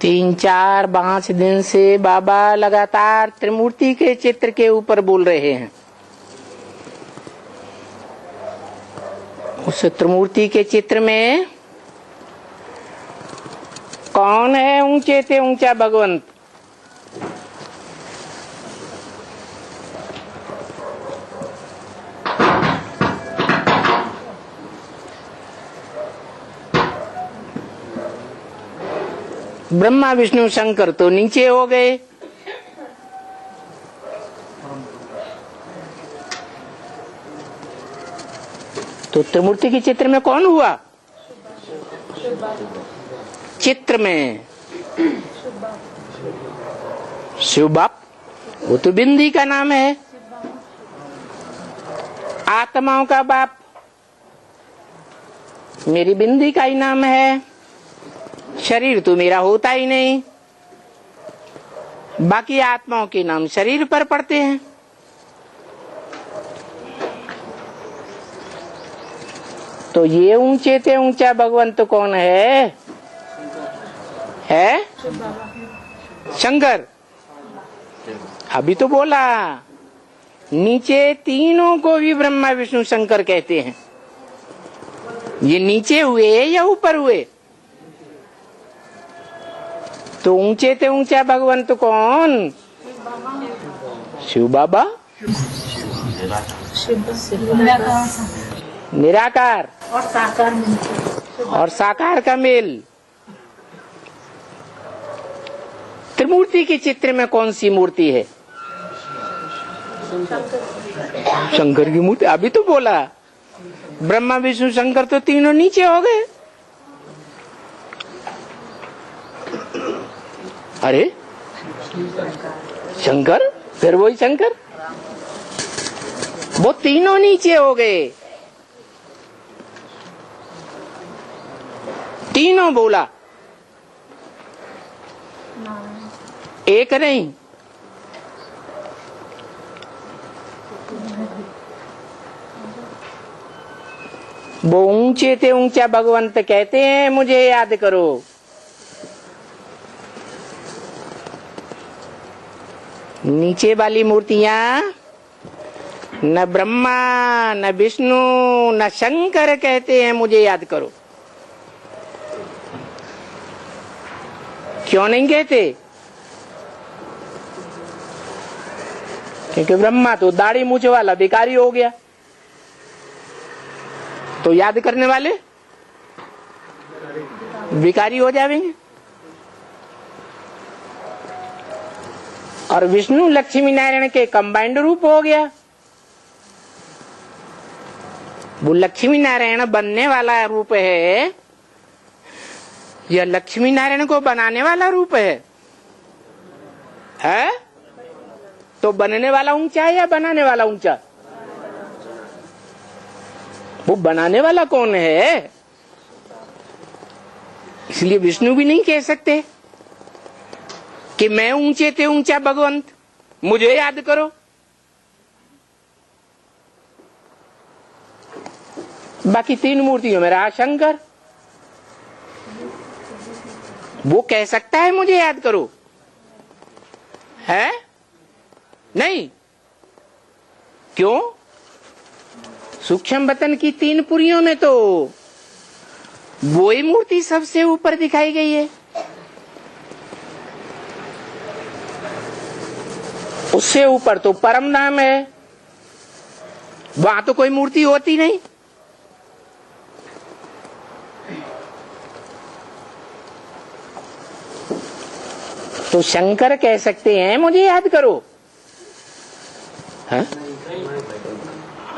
तीन चार 5 दिन से बाबा लगातार त्रिमूर्ति के चित्र के ऊपर बोल रहे हैं। उस त्रिमूर्ति के चित्र में कौन है ऊंचे से ऊंचा भगवंत? ब्रह्मा विष्णु शंकर तो नीचे हो गए, तो त्रिमूर्ति के चित्र में कौन हुआ? चित्र में शिव बाप, वो तो बिंदी का नाम है। आत्माओं का बाप मेरी बिंदी का ही नाम है। शरीर तो मेरा होता ही नहीं, बाकी आत्माओं के नाम शरीर पर पड़ते हैं। तो ये ऊंचे से ऊंचा भगवंत कौन है? शंकर। अभी तो बोला नीचे तीनों को भी ब्रह्मा विष्णु शंकर कहते हैं। ये नीचे हुए या ऊपर हुए? तो ऊंचे से ऊंचा भगवंत कौन? शिव बाबा, निराकार और साकार का मेल। त्रिमूर्ति के चित्र में कौन सी मूर्ति है? शंकर की मूर्ति। अभी तो बोला ब्रह्मा विष्णु शंकर तो तीनों नीचे हो गए। अरे शंकर, फिर वही शंकर, वो तीनों नीचे हो गए। तीनों बोला, एक नहीं। वो ऊंचे से ऊंचा भगवंत कहते हैं मुझे याद करो। नीचे वाली मूर्तियां न ब्रह्मा न विष्णु न शंकर कहते हैं मुझे याद करो। क्यों नहीं कहते? क्योंकि ब्रह्मा तो दाढ़ी मूछ वाला भिखारी हो गया, तो याद करने वाले भिखारी हो जाएंगे। और विष्णु लक्ष्मी नारायण के कंबाइंड रूप हो गया। वो लक्ष्मी नारायण बनने वाला रूप है या लक्ष्मी नारायण को बनाने वाला रूप है? तो बनने वाला ऊंचा है या बनाने वाला ऊंचा? वो बनाने वाला कौन है? इसलिए विष्णु भी नहीं कह सकते कि मैं ऊंचे से ऊंचा भगवंत, मुझे याद करो। बाकी तीन मूर्तियों में रहा शंकर, वो कह सकता है मुझे याद करो, है नहीं? क्यों? सूक्ष्म वतन की 3 पुरियों में तो वो ही मूर्ति सबसे ऊपर दिखाई गई है। उससे ऊपर तो परम धाम है, वहां तो कोई मूर्ति होती नहीं। तो शंकर कह सकते हैं मुझे याद करो, है?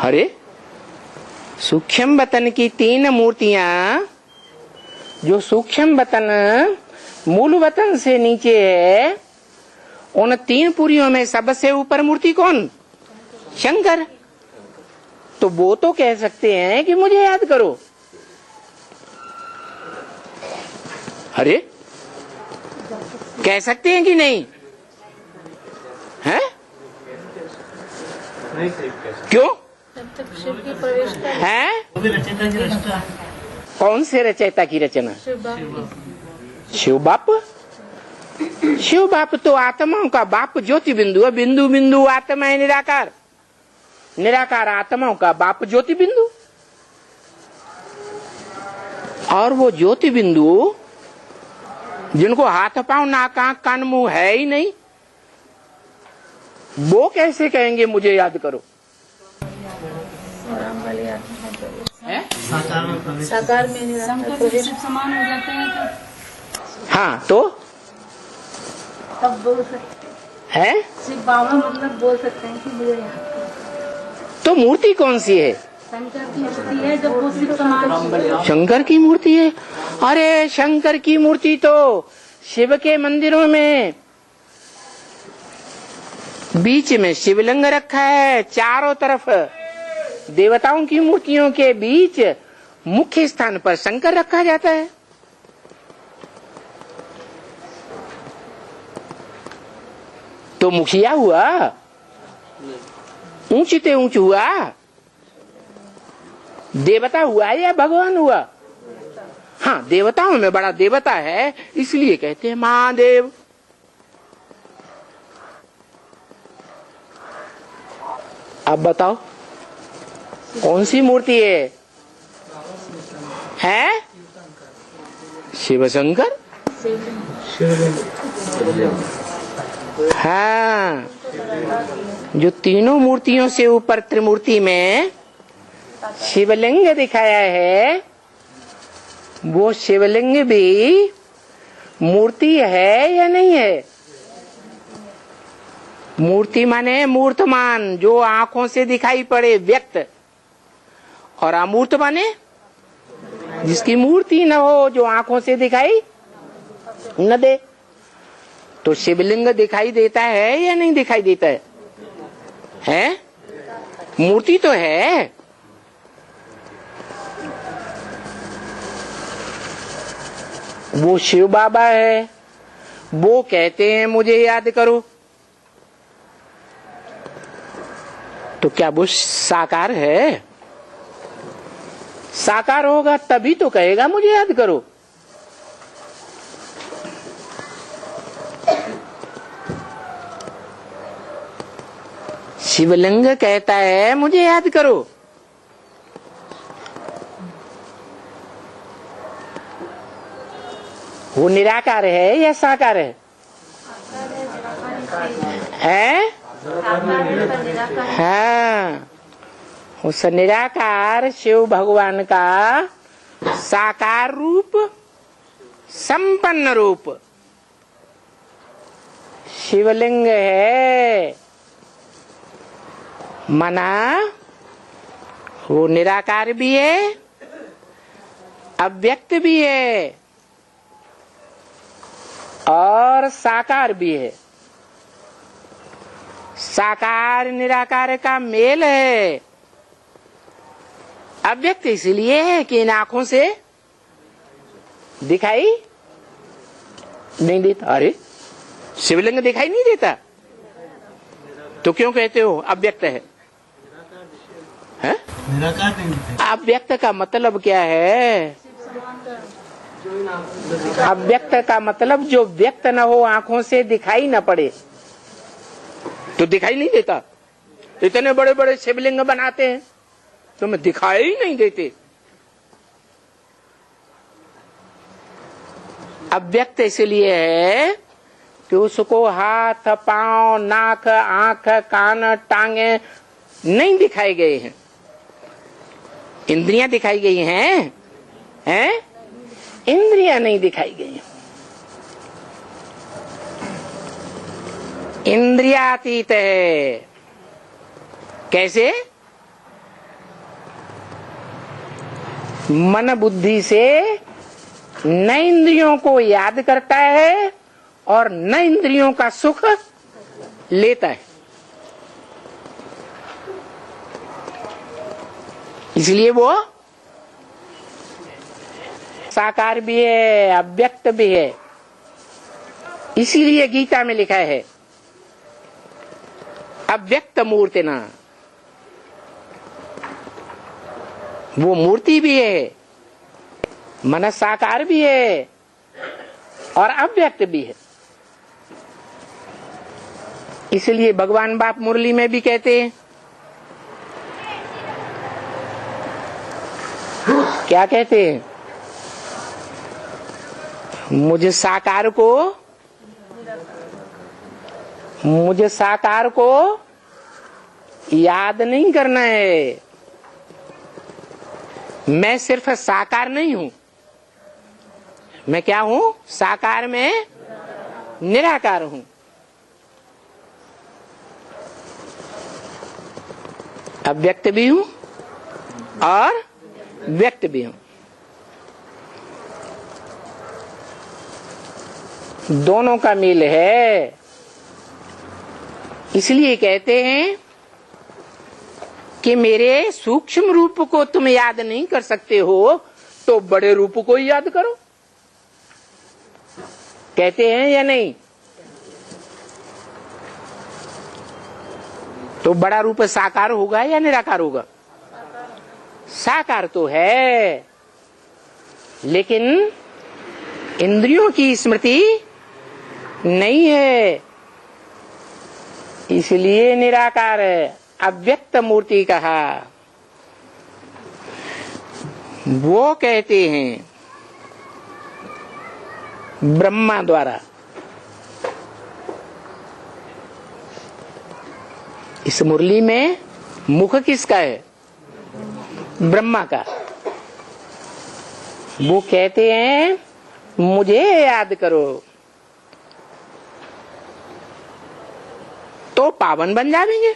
अरे सूक्ष्म वतन की 3 मूर्तियां, जो सूक्ष्म वतन मूल वतन से नीचे है, उन 3 पुरियों में सबसे ऊपर मूर्ति कौन? शंकर। तो वो तो कह सकते हैं कि मुझे याद करो। अरे कह सकते हैं कि नहीं? हैं? क्यों? तब शिव की प्रवेश का है? कौन से रचयिता की रचना? शिव बाप। शिव बाप तो आत्माओं का बाप ज्योति बिंदु है। बिंदु बिंदु आत्मा है निराकार। निराकार आत्माओं का बाप ज्योति बिंदु। और वो ज्योति बिंदु जिनको हाथ पांव नाक आंख कान मुंह है ही नहीं, वो कैसे कहेंगे मुझे याद करो? साकार में समान हो जाते हैं तो। हाँ तो तब बोल सकते है शिव बाबा, मतलब बोल सकते हैं कि मुझे याद करो। तो मूर्ति कौन सी है? शंकर की मूर्ति है जब वो शिव समान। शंकर की मूर्ति है। अरे शंकर की मूर्ति तो शिव के मंदिरों में बीच में शिवलिंग रखा है। चारों तरफ देवताओं की मूर्तियों के बीच मुख्य स्थान पर शंकर रखा जाता है। तो मुखिया हुआ, ऊंचते ऊंच हुआ, देवता हुआ या भगवान हुआ? हाँ, देवताओं में बड़ा देवता है, इसलिए कहते हैं महादेव। अब बताओ कौन सी मूर्ति है? हैं? शिव शंकर। हाँ, जो तीनों मूर्तियों से ऊपर त्रिमूर्ति में शिवलिंग दिखाया है, वो शिवलिंग भी मूर्ति है या नहीं है? मूर्ति माने मूर्तमान, जो आंखों से दिखाई पड़े, व्यक्त। और अमूर्त माने जिसकी मूर्ति न हो, जो आंखों से दिखाई न दे। तो शिवलिंग दिखाई देता है या नहीं दिखाई देता है? हैं? मूर्ति तो है। वो शिव बाबा है, वो कहते हैं मुझे याद करो। तो क्या वो साकार है? साकार होगा तभी तो कहेगा मुझे याद करो। शिवलिंग कहता है मुझे याद करो। वो निराकार है या साकार है? हैं? हाँ, उस निराकार शिव भगवान का साकार रूप, संपन्न रूप शिवलिंग है। मना वो निराकार भी है, अव्यक्त भी है और साकार भी है। साकार निराकार का मेल है। अव्यक्त इसलिए है कि इन आंखों से दिखाई नहीं देता। अरे शिवलिंग दिखाई नहीं देता तो क्यों कहते हो अव्यक्त है? हैं? अव्यक्त का मतलब क्या है? अव्यक्त का मतलब जो व्यक्त न हो, आंखों से दिखाई न पड़े। तो दिखाई नहीं देता। इतने बड़े बड़े शिवलिंग बनाते हैं तो मैं दिखाई ही नहीं देते। अव्यक्त इसलिए है कि उसको हाथ पांव नाक आंख कान टांगे नहीं दिखाए गए हैं। इंद्रियां दिखाई गई हैं, हैं? इंद्रियां नहीं दिखाई गई हैं। इंद्रियातीत है। कैसे? मन बुद्धि से न इंद्रियों को याद करता है और न इंद्रियों का सुख लेता है। इसलिए वो साकार भी है, अव्यक्त भी है। इसीलिए गीता में लिखा है अव्यक्त मूर्तिना वो मूर्ति भी है, मन साकार भी है और अव्यक्त भी है। इसलिए भगवान बाप मुरली में भी कहते हैं, क्या कहते हैं, मुझे साकार को याद नहीं करना है। मैं सिर्फ साकार नहीं हूं, मैं क्या हूं? साकार में निराकार हूं। अव्यक्त भी हूं और व्यक्त भी हूं, दोनों का मेल है। इसलिए कहते हैं कि मेरे सूक्ष्म रूप को तुम याद नहीं कर सकते हो तो बड़े रूप को ही याद करो। कहते हैं या नहीं? तो बड़ा रूप साकार होगा या निराकार होगा? साकार तो है, लेकिन इंद्रियों की स्मृति नहीं है, इसलिए निराकार है, अव्यक्त मूर्ति कहा। वो कहते हैं ब्रह्मा द्वारा। इस मुरली में मुख किसका है? ब्रह्मा का। वो कहते हैं मुझे याद करो तो पावन बन जाएंगे।